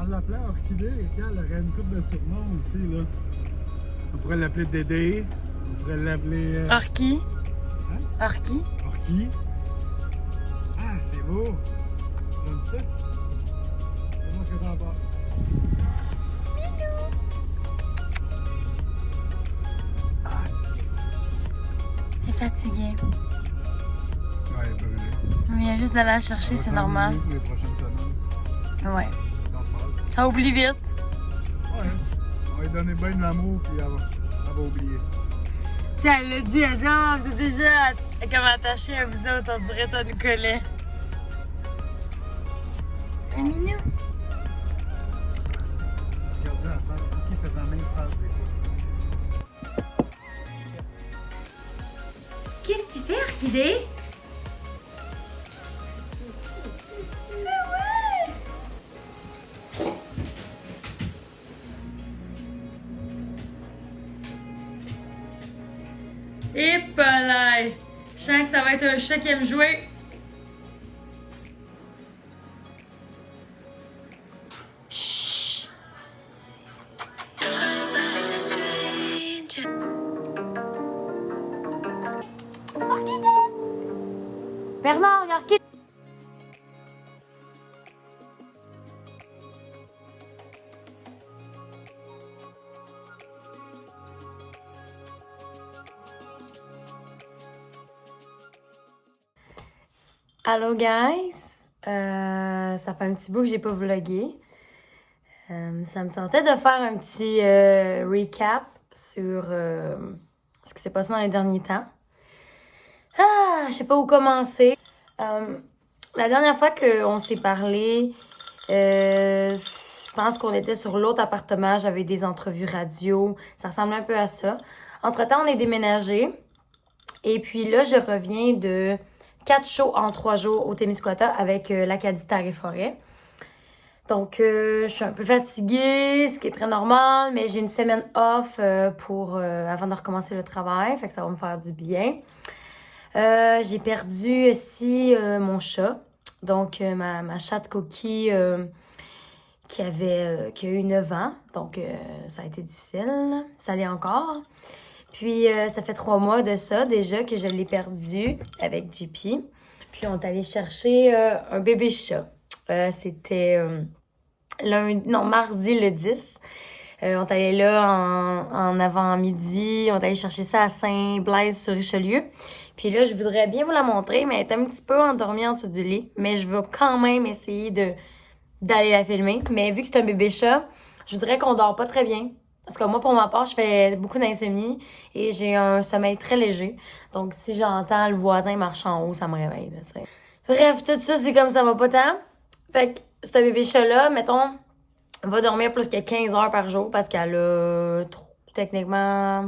l'appelait Orchidée, elle aurait une couple de surnoms aussi, là. On pourrait l'appeler Dédé. On pourrait l'appeler... Orki. Hein? Orki. Orki. Ah, c'est beau. J'aime ça. C'est moi ce que t'en penses. Ah, c'est... Elle est fatiguée. Ouais, elle est brûlée. On vient juste d'aller la chercher, c'est normal. Pour les prochaines semaines. Ouais. T'en parles. Ça oublie vite. Ouais. On va lui donner bien de l'amour, puis elle va oublier. Tu sais, elle l'a dit, elle dit, oh, vous êtes déjà comme attachés à vous autres, on dirait ça nous collait. Un minou. Regardez en face, qui faisait la même face des fois. Qu'est-ce que tu fais, Orchidée? Et palais! Je sens que ça va être un chat qui aime jouer. Chut! Orchidée! Bernard, il y a Orchidée! Allô guys, ça fait un petit bout que j'ai pas vlogué. Ça me tentait de faire un petit recap sur ce qui s'est passé dans les derniers temps. Je sais pas où commencer. La dernière fois qu'on s'est parlé, je pense qu'on était sur l'autre appartement, j'avais des entrevues radio, ça ressemblait un peu à ça. Entre-temps, on est déménagé et puis là, je reviens de 4 shows en 3 jours au Témiscouata avec l'Acadie Terre-et-Forêt. Donc, je suis un peu fatiguée, ce qui est très normal, mais j'ai une semaine off avant de recommencer le travail, fait que ça va me faire du bien. J'ai perdu aussi mon chat, donc ma chatte Coquille qui a eu 9 ans, donc ça a été difficile, ça l'est encore. Puis, ça fait 3 mois de ça, déjà, que je l'ai perdu avec JP. Puis, on est allé chercher un bébé chat. C'était mardi le 10. On est allé là en avant-midi. On est allé chercher ça à Saint-Blaise-sur-Richelieu. Puis là, je voudrais bien vous la montrer, mais elle est un petit peu endormie en dessous du lit. Mais je vais quand même essayer d'aller la filmer. Mais vu que c'est un bébé chat, je voudrais qu'on dort pas très bien. Parce que moi, pour ma part, je fais beaucoup d'insomnie et j'ai un sommeil très léger. Donc, si j'entends le voisin marcher en haut, ça me réveille. Là, t'sais. Bref, tout ça, c'est comme ça va pas tant. Fait que ce bébé chat-là, mettons, va dormir plus que 15 heures par jour parce qu'elle a techniquement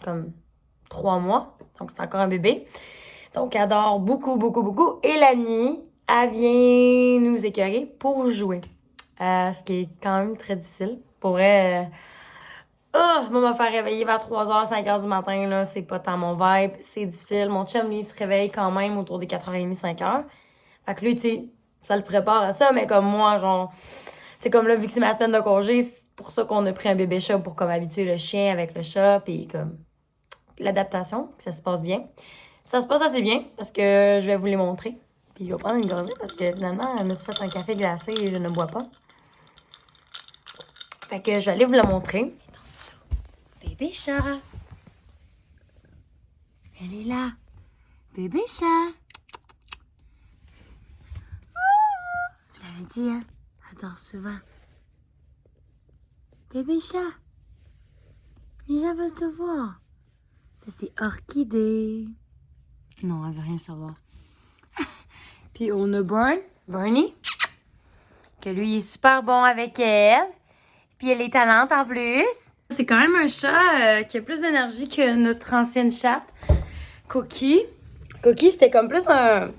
comme 3 mois. Donc, c'est encore un bébé. Donc, elle dort beaucoup, beaucoup, beaucoup. Et la nuit, elle vient nous écœurer pour jouer. Ce qui est quand même très difficile. Pour vrai... moi, me faire réveiller vers 3h, 5h du matin, là, c'est pas tant mon vibe. C'est difficile. Mon chum, lui, il se réveille quand même autour des 4h30, 5h. Fait que lui, tu sais, ça le prépare à ça, mais comme moi, genre, c'est comme là, vu que c'est ma semaine de congé, c'est pour ça qu'on a pris un bébé chat pour comme habituer le chien avec le chat, puis comme l'adaptation, que ça se passe bien. Ça se passe assez bien, parce que je vais vous les montrer. Puis je vais prendre une gorgée, parce que finalement, je me suis fait un café glacé et je ne bois pas. Fait que je vais aller vous le montrer. Bébé chat. Elle est là. Bébé chat. Je l'avais dit, hein. Elle dort souvent. Bébé chat. Les gens veulent te voir. Ça, c'est Orchidée. Non, elle veut rien savoir. Puis on a Bernie, que lui, il est super bon avec elle. Puis elle est talente en plus. C'est quand même un chat qui a plus d'énergie que notre ancienne chatte, Coquille. Coquille, c'était comme plus un...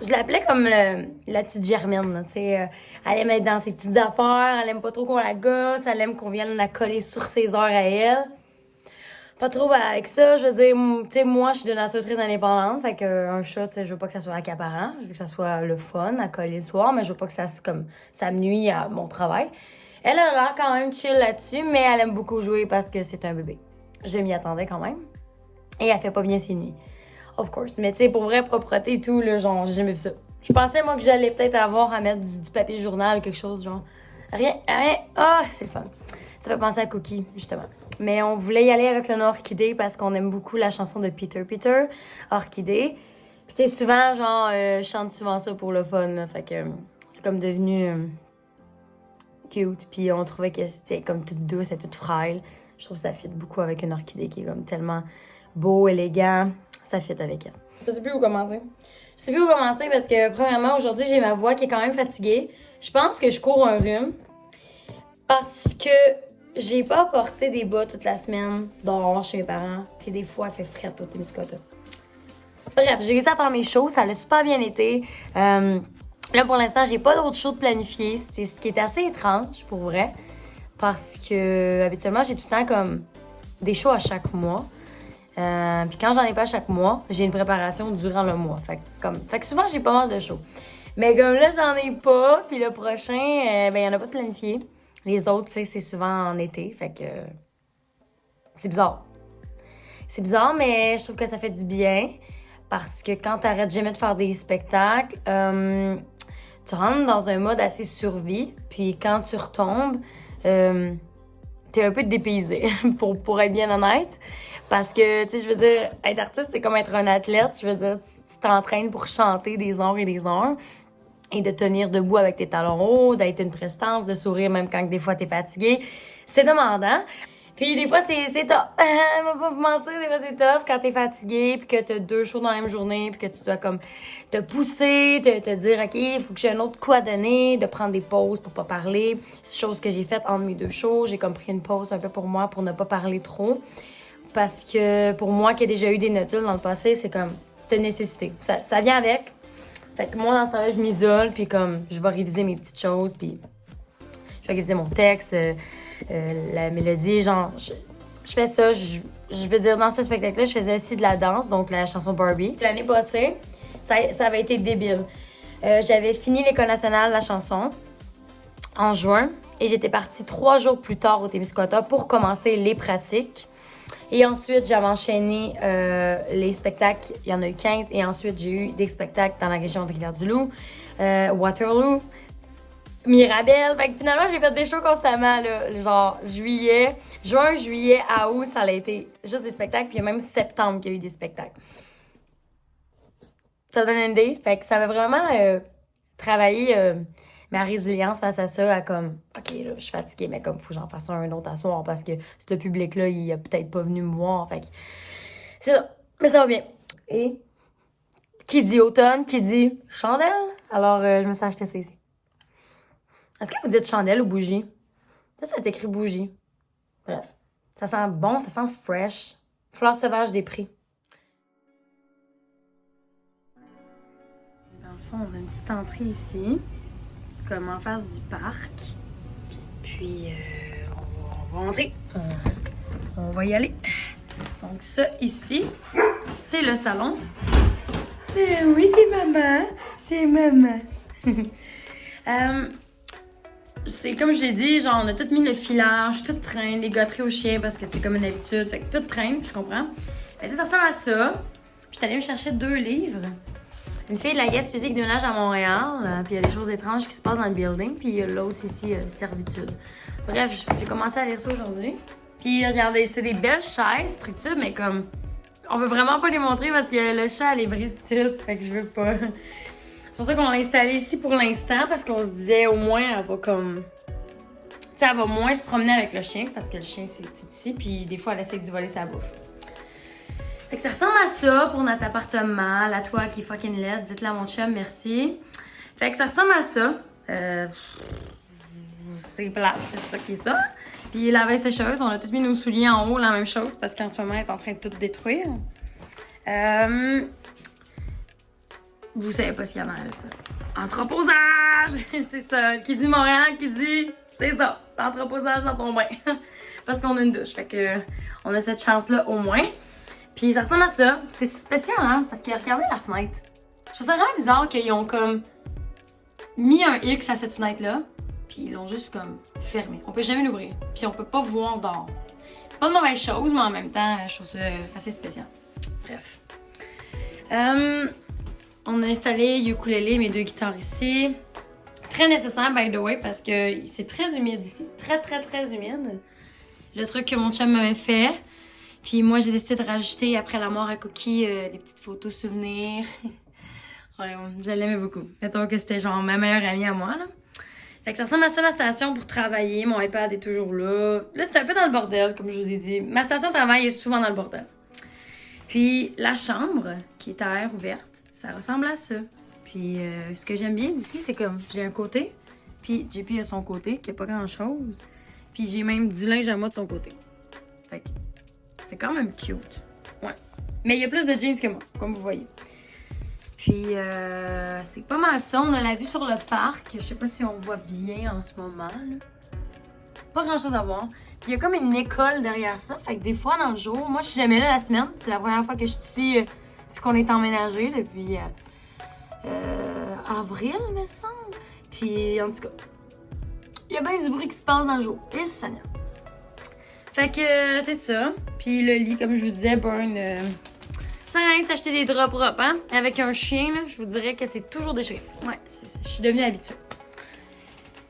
Je l'appelais comme la petite Germaine, tu sais. Elle aime être dans ses petites affaires, elle aime pas trop qu'on la gosse, elle aime qu'on vienne la coller sur ses heures à elle. pas trop avec ça. Je veux dire, tu sais, moi, je suis de nature très indépendante. Fait qu'un chat, tu sais, je veux pas que ça soit accaparant. Je veux que ça soit le fun à coller le soir, mais je veux pas que ça me nuit à mon travail. Elle a l'air quand même chill là-dessus, mais elle aime beaucoup jouer parce que c'est un bébé. Je m'y attendais quand même. Et elle fait pas bien ses nuits. Of course. Mais tu sais, pour vrai, propreté et tout, là, genre, j'ai jamais vu ça. Je pensais, moi, que j'allais peut-être avoir à mettre du papier journal ou quelque chose, genre. Rien. Ah, c'est le fun. Ça fait penser à Cookie, justement. Mais on voulait y aller avec le nom Orchidée parce qu'on aime beaucoup la chanson de Peter Peter, Orchidée. Puis tu sais, souvent, genre, je chante souvent ça pour le fun, là. Fait que c'est comme devenu cute. Puis on trouvait que c'était comme toute douce et toute frêle. Je trouve que ça fit beaucoup avec une orchidée qui est comme tellement beau, élégant. Ça fit avec elle. Je sais plus où commencer. Je sais plus où commencer parce que, premièrement, aujourd'hui, j'ai ma voix qui est quand même fatiguée. Je pense que je cours un rhume parce que j'ai pas porté des bas toute la semaine dehors chez mes parents. Puis des fois, elle fait frette au Témiscouata. Bref, j'ai réussi à faire mes shows. Ça a super bien été. Là, pour l'instant, j'ai pas d'autres shows de planifier. C'est ce qui est assez étrange, pour vrai. Parce que, habituellement, j'ai tout le temps comme des shows à chaque mois. Puis quand j'en ai pas à chaque mois, j'ai une préparation durant le mois. Fait que souvent, j'ai pas mal de shows. Mais comme là, j'en ai pas. Puis le prochain, ben, il y en a pas de planifié. Les autres, tu sais, c'est souvent en été. Fait que c'est bizarre. C'est bizarre, mais je trouve que ça fait du bien. Parce que quand t'arrêtes jamais de faire des spectacles, tu rentres dans un mode assez survie. Puis quand tu retombes, t'es un peu dépaysé, pour être bien honnête. Parce que, tu sais, je veux dire, être artiste, c'est comme être un athlète. Je veux dire, tu t'entraînes pour chanter des heures et des heures. Et de tenir debout avec tes talons hauts, d'être une prestance, de sourire même quand des fois t'es fatigué. C'est demandant. Puis des fois, c'est tough. On va pas vous mentir, des fois c'est tough quand t'es fatigué, puis que t'as 2 shows dans la même journée, puis que tu dois comme te pousser, te dire, OK, il faut que j'ai un autre coup à donner, de prendre des pauses pour pas parler. C'est chose que j'ai faite entre mes 2 shows. J'ai comme pris une pause un peu pour moi, pour ne pas parler trop. Parce que pour moi, qui ai déjà eu des notules dans le passé, c'est une nécessité. Ça vient avec. Fait que moi, dans ce temps-là, je m'isole, puis comme, je vais réviser mes petites choses, puis je vais réviser mon texte, la mélodie, genre, je fais ça, je veux dire, dans ce spectacle-là, je faisais aussi de la danse, donc la chanson Barbie. L'année passée, ça avait été débile. J'avais fini l'École nationale de la chanson en juin, et j'étais partie 3 jours plus tard au Témiscouata pour commencer les pratiques. Et ensuite, j'avais enchaîné les spectacles. Il y en a eu 15. Et ensuite, j'ai eu des spectacles dans la région de Rivière-du-Loup, Waterloo, Mirabel. Fait que finalement, j'ai fait des shows constamment, là. Genre, juin, juillet, à août, ça a été juste des spectacles. Puis il y a même septembre qu'il y a eu des spectacles. Ça donne une idée. Fait que ça m'a vraiment travaillé ma résilience face à ça, à comme, OK, là, je suis fatiguée, mais comme, faut que j'en fasse un autre à soir parce que ce public-là, il a peut-être pas venu me voir. Fait que c'est ça. Mais ça va bien. Et qui dit automne, qui dit chandelle? Alors, je me suis acheté ça ici. Est-ce que vous dites chandelle ou bougie? Ça est écrit bougie. Bref. Ça sent bon, ça sent fresh. Fleurs sauvages des prix. Dans le fond, on a une petite entrée ici, comme en face du parc. Puis, on va entrer. On va y aller. Donc ça, ici, c'est le salon. Oui, c'est maman. C'est maman. C'est comme je l'ai dit, genre, on a tout mis le filage, tout traîne, les gâteries aux chiens parce que c'est comme une habitude. Fait que tout traîne, je comprends. Fait que ça ressemble à ça. Puis, je suis allée me chercher 2 livres. Une fille de la guest physique d'un âge à Montréal, puis il y a des choses étranges qui se passent dans le building, puis l'autre ici, servitude. Bref, j'ai commencé à lire ça aujourd'hui. Puis regardez, c'est des belles chaises structures, mais comme, on veut vraiment pas les montrer parce que le chat, elle les brise toutes, fait que je veux pas. C'est pour ça qu'on l'a installé ici pour l'instant, parce qu'on se disait au moins, elle va comme, tu sais, elle va moins se promener avec le chien, parce que le chien, c'est tout ici, puis des fois, elle essaie de voler sa bouffe. Fait que ça ressemble à ça pour notre appartement. La toile qui est fucking laide. Dites-le à mon chum, merci. Fait que ça ressemble à ça. C'est plate, c'est ça qui est ça. Puis la veille sécheuse, on a tout mis nos souliers en haut, la même chose, parce qu'en ce moment, elle est en train de tout détruire. Vous savez pas ce qu'il y a dans ça. Entreposage! C'est ça. Qui dit Montréal, qui dit... C'est ça. Entreposage dans ton bain. parce qu'on a une douche. Fait que on a cette chance-là au moins. Puis ça ressemble à ça. C'est spécial, hein? Parce que regardez la fenêtre. Je trouve ça vraiment bizarre qu'ils ont comme mis un X à cette fenêtre-là. Puis ils l'ont juste comme fermé. On peut jamais l'ouvrir. Puis on peut pas voir dehors. C'est pas de mauvaise chose, mais en même temps, je trouve ça assez spécial. Bref. On a installé ukulélé, mes 2 guitares ici. Très nécessaire, by the way, parce que c'est très humide ici. Très, très, très humide. Le truc que mon chum m'avait fait. Puis moi, j'ai décidé de rajouter, après la mort à Cookie, des petites photos souvenirs. Ouais, je l'aimais beaucoup. Mettons que c'était genre ma meilleure amie à moi, là. Fait que ça ressemble à ça, ma station pour travailler. Mon iPad est toujours là. Là, c'est un peu dans le bordel, comme je vous ai dit. Ma station de travail est souvent dans le bordel. Puis la chambre, qui est à air ouverte, ça ressemble à ça. Puis ce que j'aime bien d'ici, c'est comme j'ai un côté, puis JP a son côté, qui a pas grand-chose. Puis j'ai même du linge à moi de son côté. Fait que c'est quand même cute. Ouais. Mais il y a plus de jeans que moi, comme vous voyez. Puis c'est pas mal ça. On a la vue sur le parc. Je sais pas si on voit bien en ce moment, là. Pas grand chose à voir. Puis il y a comme une école derrière ça. Fait que des fois dans le jour, moi je suis jamais là la semaine. C'est la première fois que je suis ici depuis qu'on est emménagé, depuis avril, me semble. Puis en tout cas, il y a bien du bruit qui se passe dans le jour. Et c'est ça. Fait que c'est ça. Puis le lit, comme je vous disais, burn. Ça sert à rien de s'acheter des draps propres, hein? Avec un chien, là, je vous dirais que c'est toujours déchiré. Ouais, je suis devenue habituée.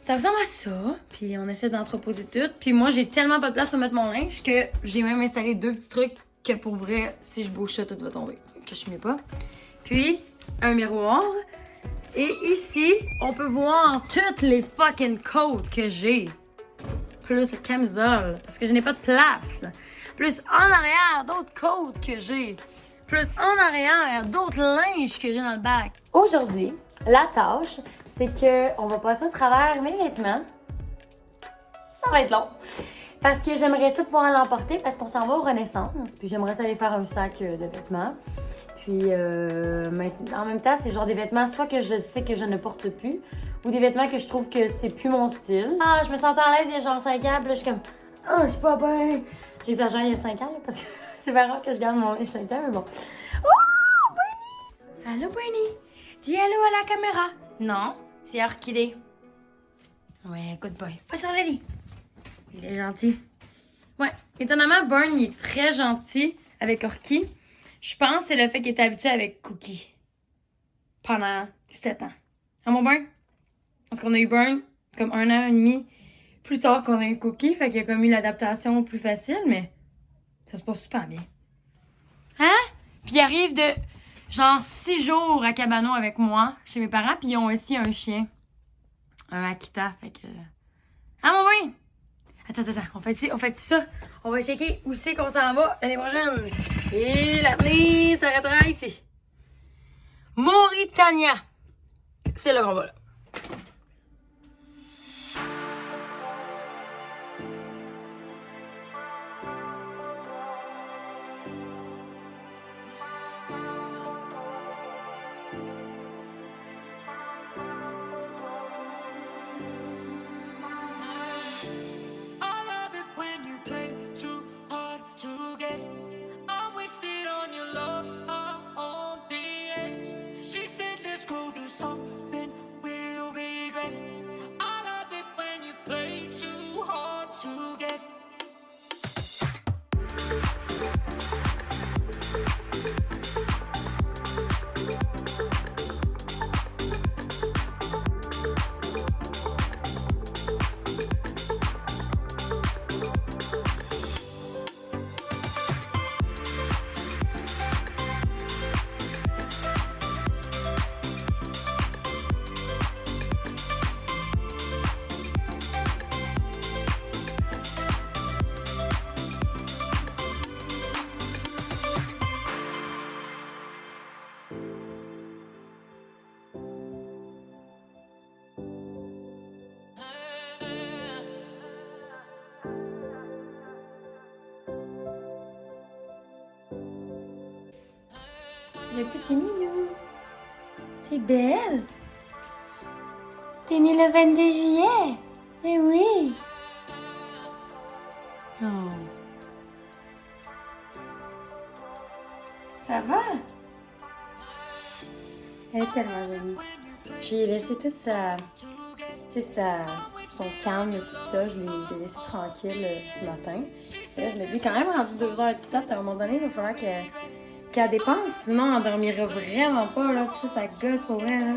Ça ressemble à ça, puis on essaie d'entreposer tout. Puis moi, j'ai tellement pas de place pour mettre mon linge que j'ai même installé 2 petits trucs que pour vrai, si je bouge ça, tout va tomber. Que je mets pas. Puis, un miroir. Et ici, on peut voir toutes les fucking coats que j'ai. Plus la camisole, parce que je n'ai pas de place. Plus en arrière, d'autres coats que j'ai. Plus en arrière, d'autres linges que j'ai dans le bac. Aujourd'hui, la tâche, c'est que on va passer au travers mes vêtements. Ça va être long. Parce que j'aimerais ça pouvoir l'emporter parce qu'on s'en va aux Renaissance. Puis j'aimerais ça aller faire un sac de vêtements. Puis en même temps, c'est genre des vêtements soit que je sais que je ne porte plus ou des vêtements que je trouve que c'est plus mon style. Ah, je me sentais à l'aise il y a genre 5 ans. Puis là, je suis comme, ah, je suis pas bien. J'exagère il y a 5 ans là, parce que c'est pas rare que je garde mon linge 5 ans, mais bon. Oh, Bernie! Allô, Bernie? Dis allô à la caméra. Non, c'est Orchidée. Ouais, good boy. Pas sur le lit. Il est gentil. Ouais, étonnamment, Burn, il est très gentil avec Orky. Je pense que c'est le fait qu'il était habitué avec Cookie pendant 7 ans. Ah, mon Burn? Parce qu'on a eu Burn comme 1 an et demi plus tard qu'on a eu Cookie. Fait qu'il a comme eu l'adaptation plus facile, mais ça se passe super bien. Hein? Puis il arrive de genre 6 jours à Cabano avec moi, chez mes parents, puis ils ont aussi un chien. Un Akita, fait que... Ah, mon Burn! Attends, on fait ça. On va checker où c'est qu'on s'en va l'année prochaine. Et l'avenir s'arrêtera ici. Mauritania. C'est là qu'on va là. Le petit minou. T'es belle. T'es née le 22 juillet. Eh oui. Oh. Ça va? Elle est tellement jolie. J'ai laissé toute sa... Tu sais, son calme et tout ça. Je l'ai laissé tranquille ce matin. Et là, je me dis, quand même, rendu 2h17, à un moment donné, il va falloir qu'elle dépense. Sinon, elle dormira vraiment pas, là. Puis ça gosse pour vrai, là.